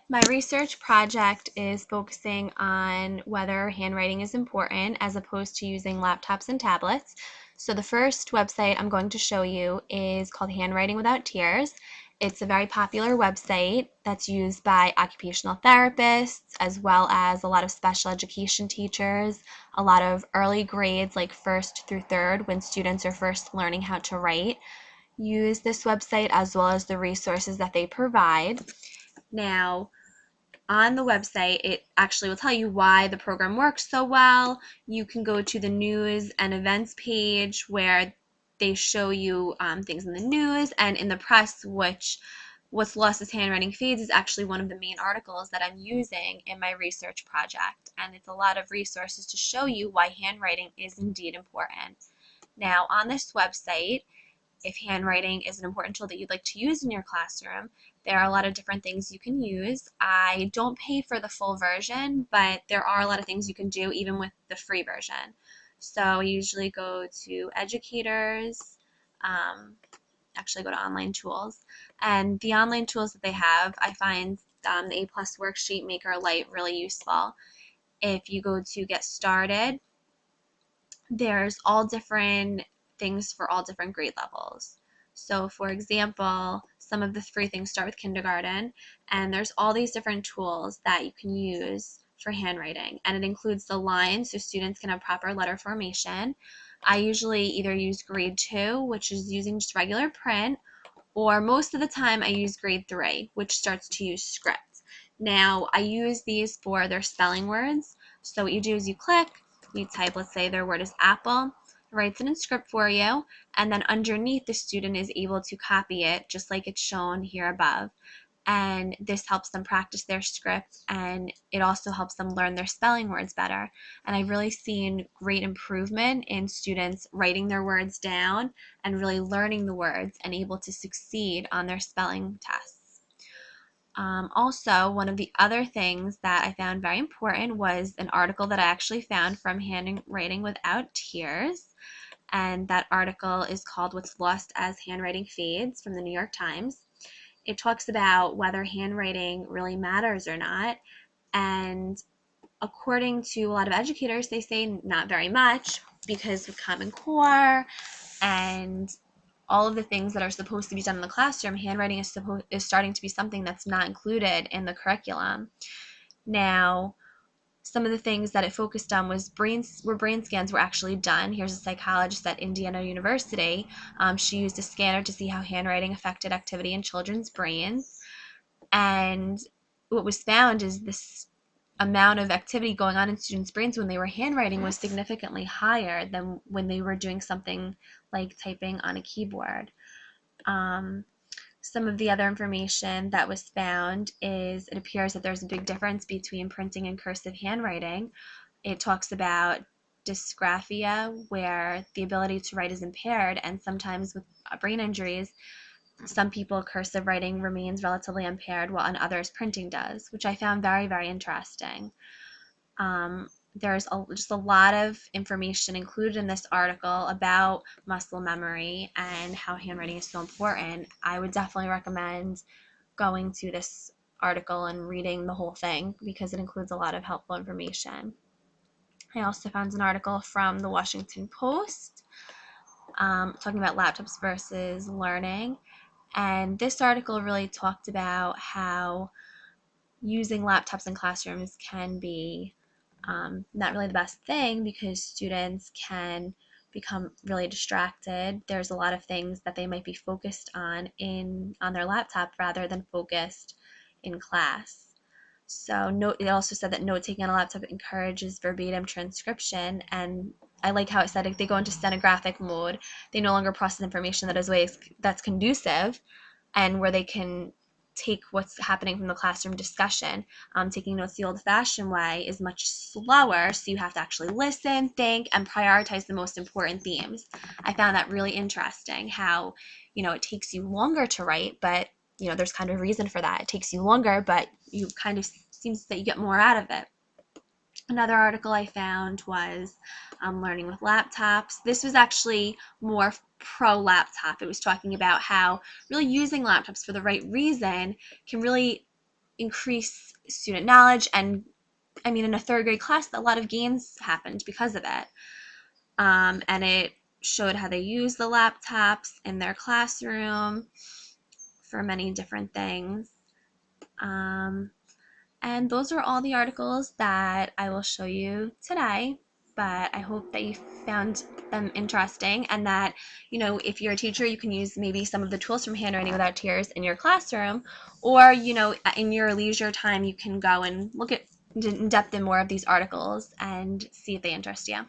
My research project is focusing on whether handwriting is important as opposed to using laptops and tablets. So the first website I'm going to show you is called Handwriting Without Tears. It's a very popular website that's used by occupational therapists as well as a lot of special education teachers, a lot of early grades like first through third when students are first learning how to write. Use this website as well as the resources that they provide. Now, on the website, it actually will tell you why the program works so well. You can go to the news and events page where they show you things in the news and in the press, which What's Lost as Handwriting Fades is actually one of the main articles that I'm using in my research project. And it's a lot of resources to show you why handwriting is indeed important. Now, on this website, if handwriting is an important tool that you'd like to use in your classroom, there are a lot of different things you can use. I don't pay for the full version, but there are a lot of things you can do even with the free version. So I usually go to educators, actually go to online tools, and the online tools that they have, I find the A+ Worksheet Maker Lite really useful. If you go to get started, there's all different things for all different grade levels. So for example, some of the free things start with kindergarten, and there's all these different tools that you can use for handwriting, and it includes the lines so students can have proper letter formation. I usually either use grade 2, which is using just regular print, or most of the time I use grade 3, which starts to use script. Now, I use these for their spelling words. So what you do is you click, you type, let's say their word is apple, it writes it in script for you, and then underneath the student is able to copy it just like it's shown here above. And this helps them practice their script, and it also helps them learn their spelling words better. And I've really seen great improvement in students writing their words down and really learning the words and able to succeed on their spelling tests. Also, one of the other things that I found very important was an article that I actually found from Handwriting Without Tears. And that article is called What's Lost as Handwriting Fades from the New York Times. It talks about whether handwriting really matters or not. And according to a lot of educators, they say not very much because with Common Core and all of the things that are supposed to be done in the classroom, handwriting is starting to be something that's not included in the curriculum. Now, some of the things that it focused on were brain scans were actually done. Here's a psychologist at Indiana University. She used a scanner to see how handwriting affected activity in children's brains. And what was found is this amount of activity going on in students' brains when they were handwriting was significantly higher than when they were doing something like typing on a keyboard. Some of the other information that was found is it appears that there's a big difference between printing and cursive handwriting. It talks about dysgraphia, where the ability to write is impaired, and sometimes with brain injuries, some people cursive writing remains relatively impaired while in others printing does, which I found very, very interesting. There's just a lot of information included in this article about muscle memory and how handwriting is so important. I would definitely recommend going to this article and reading the whole thing because it includes a lot of helpful information. I also found an article from the Washington Post talking about laptops versus learning. And this article really talked about how using laptops in classrooms can be not really the best thing because students can become really distracted. There's a lot of things that they might be focused on their laptop rather than focused in class. So it also said that note taking on a laptop encourages verbatim transcription, and I like how it said if they go into stenographic mode, they no longer process information that is ways that's conducive and where they can take what's happening from the classroom discussion. Taking notes the old-fashioned way is much slower, so you have to actually listen, think, and prioritize the most important themes. I found that really interesting, how, it takes you longer to write, but, there's kind of a reason for that. It takes you longer, but you kind of seems that you get more out of it. Another article I found was Learning with Laptops. This was actually more pro laptop. It was talking about how really using laptops for the right reason can really increase student knowledge. And I mean, in a third grade class, a lot of gains happened because of it. And it showed how they use the laptops in their classroom for many different things. And those are all the articles that I will show you today. But I hope that you found them interesting, and that, if you're a teacher, you can use maybe some of the tools from Handwriting Without Tears in your classroom, or, in your leisure time, you can go and look at in depth in more of these articles and see if they interest you.